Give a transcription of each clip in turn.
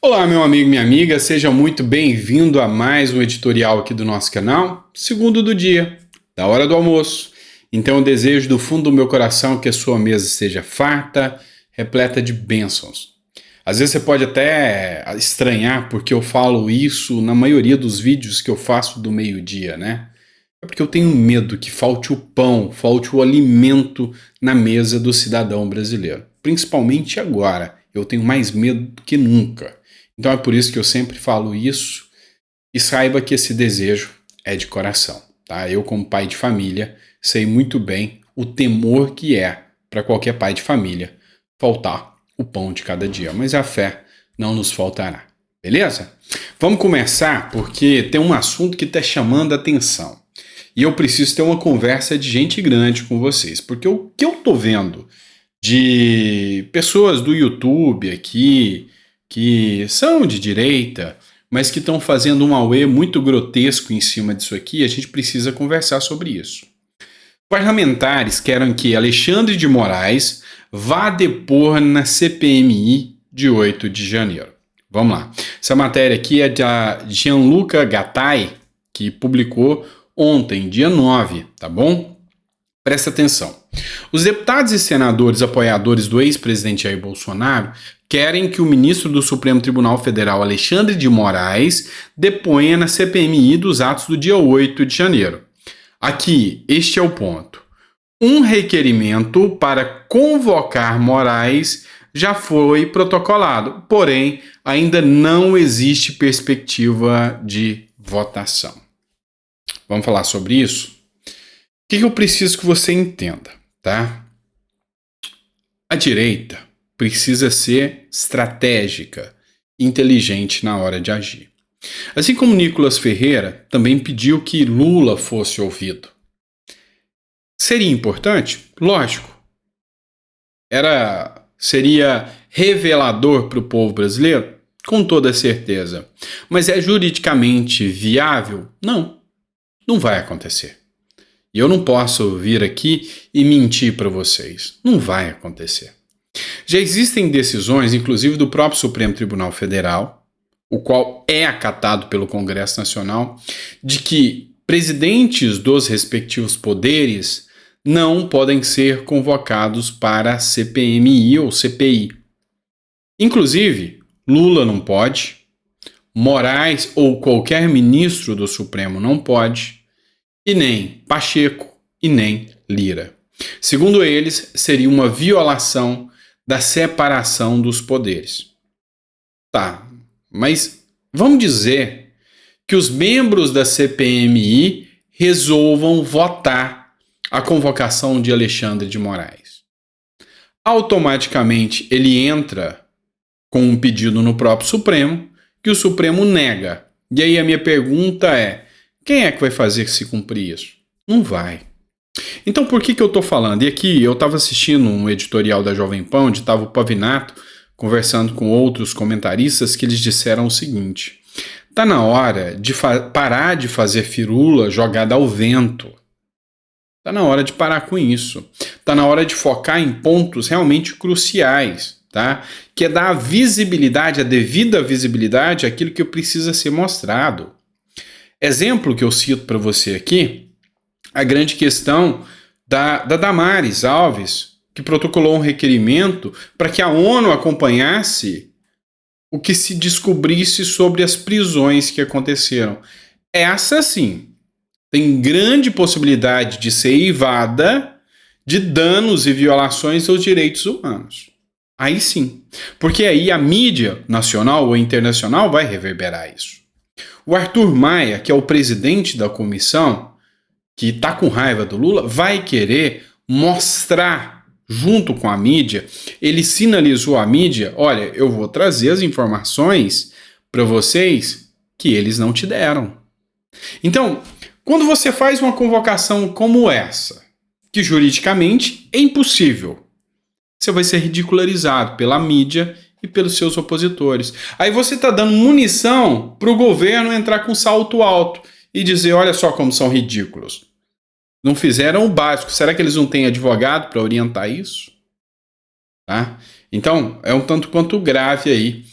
Olá, meu amigo, minha amiga, seja muito bem-vindo a mais um editorial aqui do nosso canal, segundo do dia, da hora do almoço. Então eu desejo do fundo do meu coração que a sua mesa esteja farta, repleta de bênçãos. Às vezes você pode até estranhar porque eu falo isso na maioria dos vídeos que eu faço do meio-dia, né? É porque eu tenho medo que falte o pão, falte o alimento na mesa do cidadão brasileiro. Principalmente agora, eu tenho mais medo do que nunca. Então é por isso que eu sempre falo isso e saiba que esse desejo é de coração, tá? Eu, como pai de família, sei muito bem o temor que é para qualquer pai de família faltar o pão de cada dia, mas a fé não nos faltará, beleza? Vamos começar porque tem um assunto que está chamando a atenção e eu preciso ter uma conversa de gente grande com vocês, porque o que eu tô vendo de pessoas do YouTube aqui que são de direita, mas que estão fazendo um auê muito grotesco em cima disso aqui, a gente precisa conversar sobre isso. Parlamentares querem que Alexandre de Moraes vá depor na CPMI de 8 de janeiro. Vamos lá. Essa matéria aqui é da Gianluca Gattai, que publicou ontem, dia 9, tá bom? Presta atenção. Os deputados e senadores apoiadores do ex-presidente Jair Bolsonaro querem que o ministro do Supremo Tribunal Federal, Alexandre de Moraes, deponha na CPMI dos atos do dia 8 de janeiro. Aqui, este é o ponto. Um requerimento para convocar Moraes já foi protocolado, porém, ainda não existe perspectiva de votação. Vamos falar sobre isso? O que eu preciso que você entenda, tá? A direita precisa ser estratégica, inteligente na hora de agir. Assim como Nicolas Ferreira também pediu que Lula fosse ouvido. Seria importante? Lógico. Seria revelador para o povo brasileiro? Com toda certeza. Mas é juridicamente viável? Não. Não vai acontecer. E eu não posso vir aqui e mentir para vocês. Não vai acontecer. Já existem decisões, inclusive do próprio Supremo Tribunal Federal, o qual é acatado pelo Congresso Nacional, de que presidentes dos respectivos poderes não podem ser convocados para CPMI ou CPI. Inclusive, Lula não pode, Moraes ou qualquer ministro do Supremo não pode, e nem Pacheco e nem Lira. Segundo eles, seria uma violação da separação dos poderes. Tá, mas vamos dizer que os membros da CPMI resolvam votar a convocação de Alexandre de Moraes. Automaticamente ele entra com um pedido no próprio Supremo, que o Supremo nega. E aí a minha pergunta é: quem é que vai fazer se cumprir isso? Não vai. Então por que eu estou falando? E aqui eu estava assistindo um editorial da Jovem Pan, onde estava o Pavinato conversando com outros comentaristas, que eles disseram o seguinte: tá na hora de parar de fazer firula jogada ao vento. Tá na hora de parar com isso. Tá na hora de focar em pontos realmente cruciais, tá? Que é dar a visibilidade, a devida visibilidade àquilo que precisa ser mostrado. Exemplo que eu cito para você aqui, a grande questão da Damares Alves, que protocolou um requerimento para que a ONU acompanhasse o que se descobrisse sobre as prisões que aconteceram. Essa sim tem grande possibilidade de ser eivada de danos e violações aos direitos humanos. Aí sim, porque aí a mídia nacional ou internacional vai reverberar isso. O Arthur Maia, que é o presidente da comissão, que está com raiva do Lula, vai querer mostrar junto com a mídia. Ele sinalizou à mídia: olha, eu vou trazer as informações para vocês que eles não te deram. Então, quando você faz uma convocação como essa, que juridicamente é impossível, você vai ser ridicularizado pela mídia e pelos seus opositores. Aí você está dando munição para o governo entrar com salto alto e dizer: olha só como são ridículos. Não fizeram o básico. Será que eles não têm advogado para orientar isso? Tá? Então, é um tanto quanto grave aí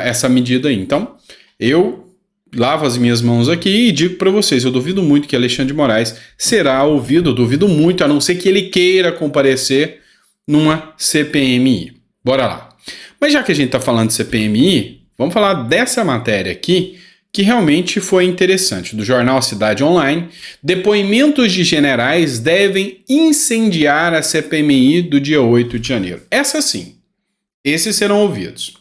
essa medida aí. Então, eu lavo as minhas mãos aqui e digo para vocês, eu duvido muito que Alexandre de Moraes será ouvido, eu duvido muito, a não ser que ele queira comparecer numa CPMI. Bora lá. Mas já que a gente está falando de CPMI, vamos falar dessa matéria aqui, que realmente foi interessante, do jornal Cidade Online. Depoimentos de generais devem incendiar a CPMI do dia 8 de janeiro. Essa sim, esses serão ouvidos.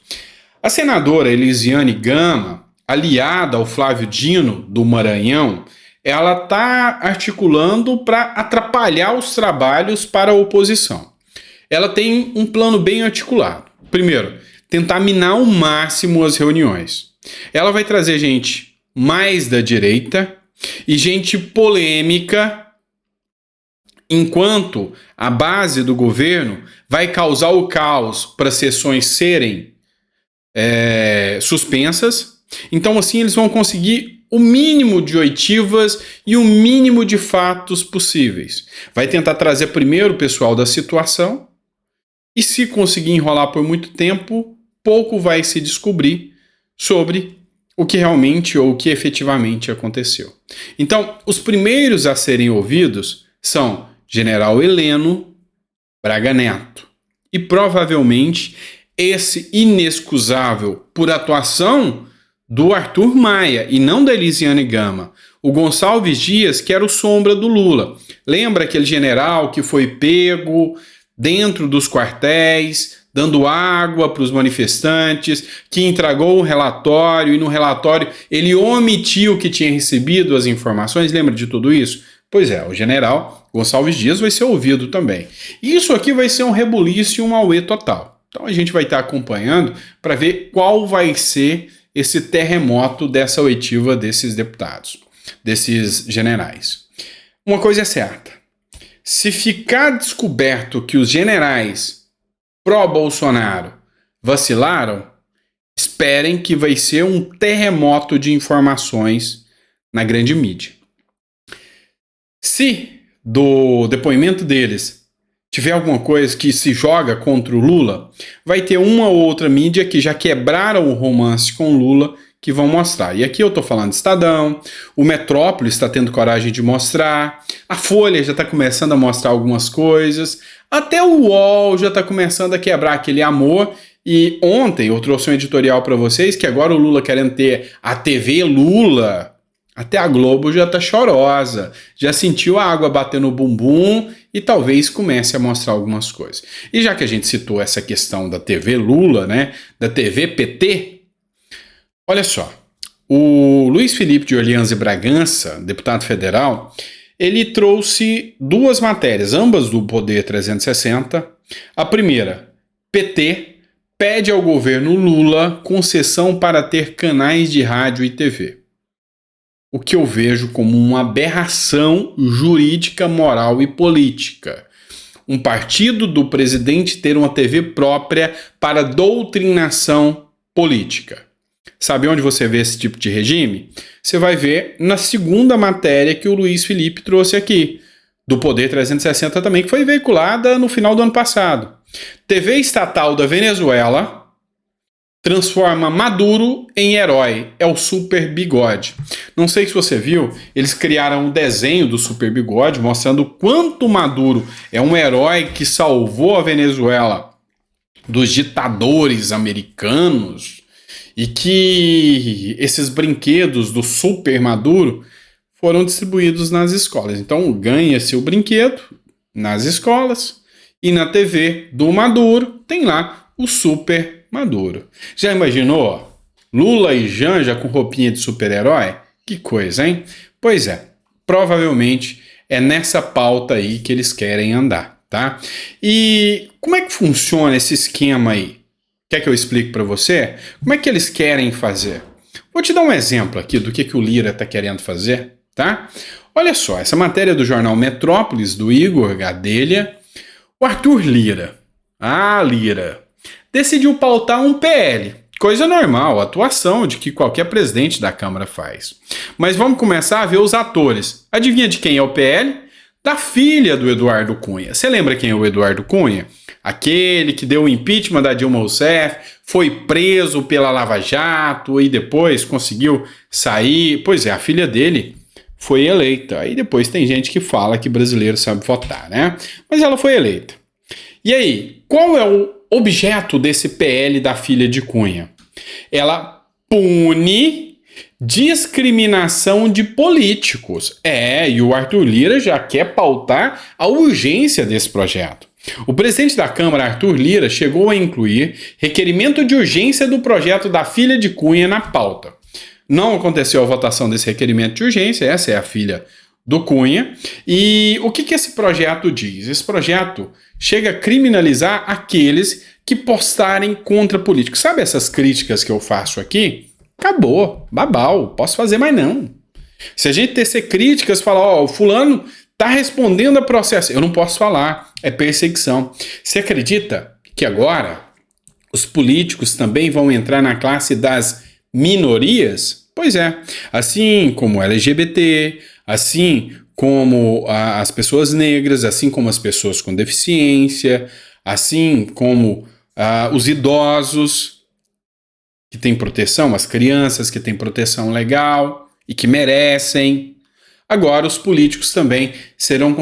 A senadora Elisiane Gama, aliada ao Flávio Dino, do Maranhão, ela está articulando para atrapalhar os trabalhos para a oposição. Ela tem um plano bem articulado. Primeiro, tentar minar ao máximo as reuniões. Ela vai trazer gente mais da direita e gente polêmica, enquanto a base do governo vai causar o caos para sessões serem suspensas. Então, assim, eles vão conseguir o mínimo de oitivas e o mínimo de fatos possíveis. Vai tentar trazer primeiro o pessoal da situação e, se conseguir enrolar por muito tempo, pouco vai se descobrir sobre o que realmente ou o que efetivamente aconteceu. Então, os primeiros a serem ouvidos são General Heleno Braga Neto e provavelmente esse inexcusável por atuação do Arthur Maia e não da Elisiane Gama, o Gonçalves Dias, que era o sombra do Lula. Lembra aquele general que foi pego dentro dos quartéis, dando água para os manifestantes, que entregou um relatório e no relatório ele omitiu que tinha recebido as informações? Lembra de tudo isso? Pois é, o general Gonçalves Dias vai ser ouvido também. Isso aqui vai ser um rebuliço e um auê total. Então a gente vai estar acompanhando para ver qual vai ser esse terremoto dessa oitiva desses deputados, desses generais. Uma coisa é certa, se ficar descoberto que os generais pró-Bolsonaro vacilaram, esperem que vai ser um terremoto de informações na grande mídia. Se do depoimento deles tiver alguma coisa que se joga contra o Lula, vai ter uma ou outra mídia que já quebraram o romance com o Lula que vão mostrar. E aqui eu estou falando de Estadão, o Metrópolis está tendo coragem de mostrar, a Folha já está começando a mostrar algumas coisas, até o UOL já está começando a quebrar aquele amor. E ontem eu trouxe um editorial para vocês que agora o Lula querendo ter a TV Lula, até a Globo já está chorosa, já sentiu a água bater no bumbum e talvez comece a mostrar algumas coisas. E já que a gente citou essa questão da TV Lula, né, da TV PT, olha só, o Luiz Felipe de Orleans e Bragança, deputado federal, ele trouxe duas matérias, ambas do Poder 360. A primeira, PT pede ao governo Lula concessão para ter canais de rádio e TV. O que eu vejo como uma aberração jurídica, moral e política. Um partido do presidente ter uma TV própria para doutrinação política. Sabe onde você vê esse tipo de regime? Você vai ver na segunda matéria que o Luiz Felipe trouxe aqui, do Poder 360 também, que foi veiculada no final do ano passado. TV estatal da Venezuela transforma Maduro em herói. É o Super Bigode. Não sei se você viu, eles criaram um desenho do Super Bigode mostrando o quanto Maduro é um herói que salvou a Venezuela dos ditadores americanos e que esses brinquedos do Super Maduro foram distribuídos nas escolas. Então ganha-se o brinquedo nas escolas e na TV do Maduro tem lá o Super Maduro. Já imaginou? Lula e Janja com roupinha de super-herói? Que coisa, hein? Pois é, provavelmente é nessa pauta aí que eles querem andar, tá? E como é que funciona esse esquema aí? Quer que eu explique para você? Como é que eles querem fazer? Vou te dar um exemplo aqui do que o Lira está querendo fazer, tá? Olha só, essa matéria do jornal Metrópolis, do Igor Gadelha, o Arthur Lira. Lira decidiu pautar um PL. Coisa normal, atuação de que qualquer presidente da Câmara faz. Mas vamos começar a ver os atores. Adivinha de quem é o PL? Da filha do Eduardo Cunha. Você lembra quem é o Eduardo Cunha? Aquele que deu o impeachment da Dilma Rousseff, foi preso pela Lava Jato e depois conseguiu sair. Pois é, a filha dele foi eleita. Aí depois tem gente que fala que brasileiro sabe votar, né? Mas ela foi eleita. E aí, qual é o objeto desse PL da filha de Cunha? Ela pune discriminação de políticos. E o Arthur Lira já quer pautar a urgência desse projeto. O presidente da Câmara, Arthur Lira, chegou a incluir requerimento de urgência do projeto da filha de Cunha na pauta. Não aconteceu a votação desse requerimento de urgência, essa é a filha do Cunha. E o que esse projeto diz? Esse projeto chega a criminalizar aqueles que postarem contra políticos. Sabe essas críticas que eu faço aqui? Acabou, babau, posso fazer mais não. Se a gente tecer críticas, falar, o fulano tá respondendo a processo, eu não posso falar, é perseguição. Você acredita que agora os políticos também vão entrar na classe das minorias? Pois é, assim como LGBT, assim como as pessoas negras, assim como as pessoas com deficiência, assim como os idosos que têm proteção, as crianças que têm proteção legal e que merecem. Agora os políticos também serão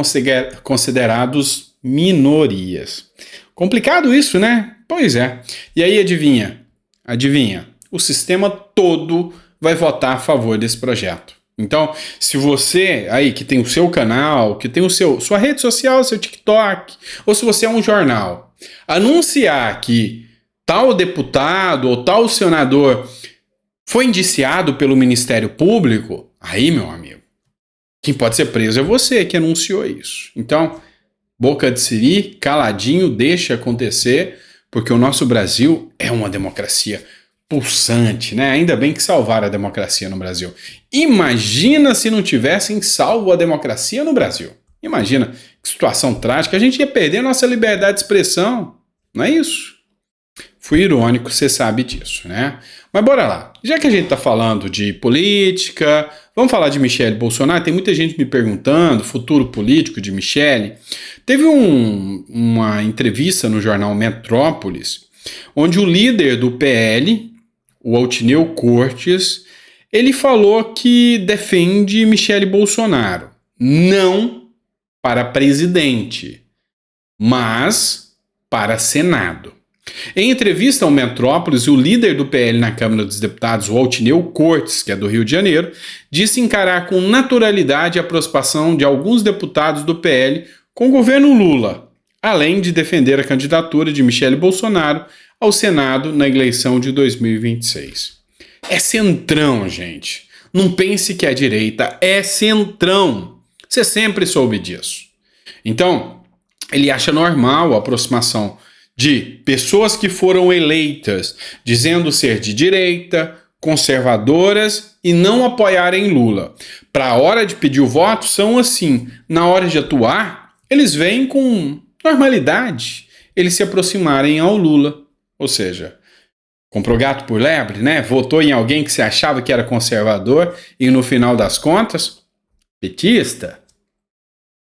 considerados minorias. Complicado isso, né? Pois é. E aí adivinha? O sistema todo vai votar a favor desse projeto. Então, se você aí que tem o seu canal, que tem sua rede social, seu TikTok, ou se você é um jornal, anunciar que tal deputado ou tal senador foi indiciado pelo Ministério Público, aí, meu amigo, quem pode ser preso é você que anunciou isso. Então, boca de siri, caladinho, deixa acontecer, porque o nosso Brasil é uma democracia pulsante, né? Ainda bem que salvaram a democracia no Brasil. Imagina se não tivessem salvo a democracia no Brasil. Imagina que situação trágica. A gente ia perder nossa liberdade de expressão. Não é isso? Fui irônico, você sabe disso, né? Mas bora lá. Já que a gente tá falando de política, vamos falar de Michele Bolsonaro. Tem muita gente me perguntando, futuro político de Michele. Teve uma entrevista no jornal Metrópolis, onde o líder do PL, o Altineu Cortes, ele falou que defende Michele Bolsonaro, não para presidente, mas para Senado. Em entrevista ao Metrópolis, o líder do PL na Câmara dos Deputados, o Altineu Cortes, que é do Rio de Janeiro, disse encarar com naturalidade a aproximação de alguns deputados do PL com o governo Lula, além de defender a candidatura de Michele Bolsonaro ao Senado na eleição de 2026. É centrão, gente. Não pense que é direita, é centrão. Você sempre soube disso. Então, ele acha normal a aproximação de pessoas que foram eleitas dizendo ser de direita, conservadoras e não apoiarem Lula. Para a hora de pedir o voto, são assim. Na hora de atuar, eles vêm com normalidade. Eles se aproximarem ao Lula. Ou seja, comprou gato por lebre, né? Votou em alguém que você achava que era conservador e no final das contas, petista,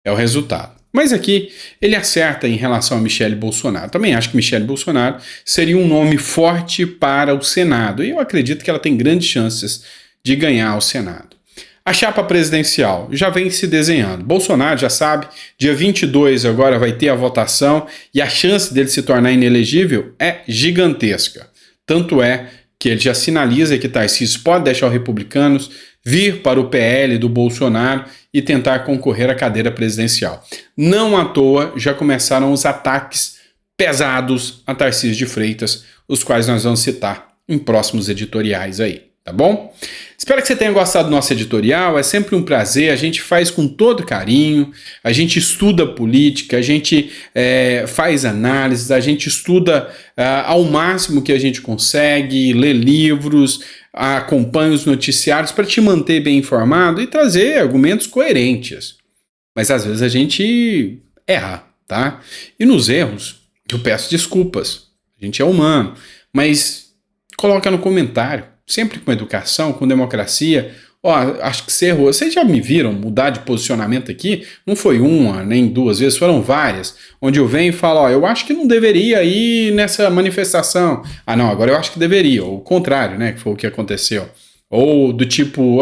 é o resultado. Mas aqui ele acerta em relação a Michele Bolsonaro. Também acho que Michele Bolsonaro seria um nome forte para o Senado. E eu acredito que ela tem grandes chances de ganhar o Senado. A chapa presidencial já vem se desenhando. Bolsonaro já sabe, dia 22 agora vai ter a votação e a chance dele se tornar inelegível é gigantesca. Tanto é que ele já sinaliza que Tarcísio pode deixar os republicanos vir para o PL do Bolsonaro e tentar concorrer à cadeira presidencial. Não à toa já começaram os ataques pesados a Tarcísio de Freitas, os quais nós vamos citar em próximos editoriais aí, tá bom? Espero que você tenha gostado do nosso editorial, é sempre um prazer, a gente faz com todo carinho, a gente estuda política, a gente faz análises, a gente estuda ao máximo que a gente consegue, lê livros, acompanha os noticiários para te manter bem informado e trazer argumentos coerentes. Mas às vezes a gente erra, tá? E nos erros, eu peço desculpas, a gente é humano, mas coloca no comentário. sempre com educação, com democracia. Ó, acho que você errou. Vocês já me viram mudar de posicionamento aqui? Não foi uma, nem duas vezes, foram várias. Onde eu venho e falo, ó, eu acho que não deveria ir nessa manifestação. Ah, não, agora eu acho que deveria. Ou o contrário, né, que foi o que aconteceu. Ou do tipo,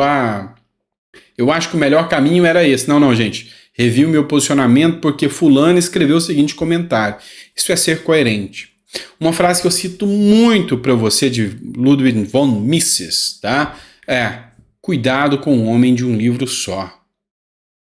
eu acho que o melhor caminho era esse. Não, gente. Revi o meu posicionamento porque fulano escreveu o seguinte comentário. Isso é ser coerente. Uma frase que eu cito muito para você de Ludwig von Mises, tá? Cuidado com o homem de um livro só.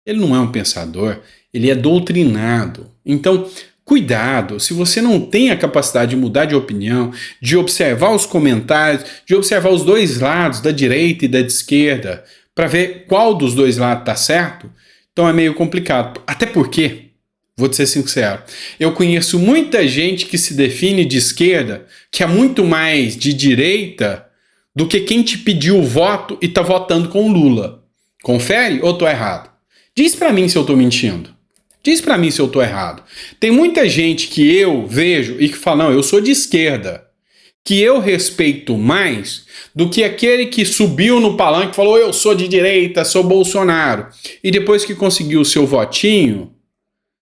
Ele não é um pensador, ele é doutrinado. Então, cuidado, se você não tem a capacidade de mudar de opinião, de observar os comentários, de observar os dois lados, da direita e da esquerda, para ver qual dos dois lados está certo, então é meio complicado. Até porque, vou te ser sincero, eu conheço muita gente que se define de esquerda, que é muito mais de direita do que quem te pediu o voto e tá votando com o Lula. Confere ou tô errado? Diz pra mim se eu tô mentindo. Diz pra mim se eu tô errado. Tem muita gente que eu vejo e que fala, não, eu sou de esquerda, que eu respeito mais do que aquele que subiu no palanque e falou, eu sou de direita, sou Bolsonaro. E depois que conseguiu o seu votinho,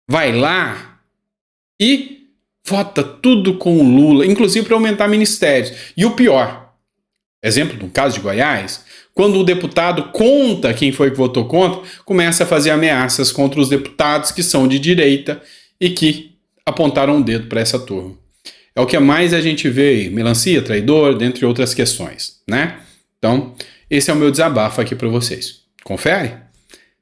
vai lá e vota tudo com o Lula, inclusive para aumentar ministérios. E o pior, exemplo de um caso de Goiás, quando o deputado conta quem foi que votou contra, começa a fazer ameaças contra os deputados que são de direita e que apontaram um dedo para essa turma. É o que mais a gente vê aí, melancia, traidor, dentre outras questões, né? Então, esse é o meu desabafo aqui para vocês. Confere?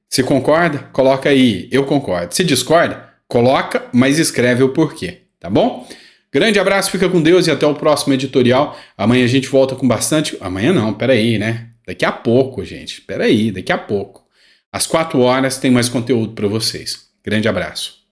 Se concorda, coloca aí, eu concordo. Se discorda, coloca, mas escreve o porquê, tá bom? Grande abraço, fica com Deus e até o próximo editorial. Amanhã a gente volta com bastante... Amanhã não, peraí, né? Daqui a pouco, gente. Peraí, daqui a pouco. Às 4 horas tem mais conteúdo para vocês. Grande abraço.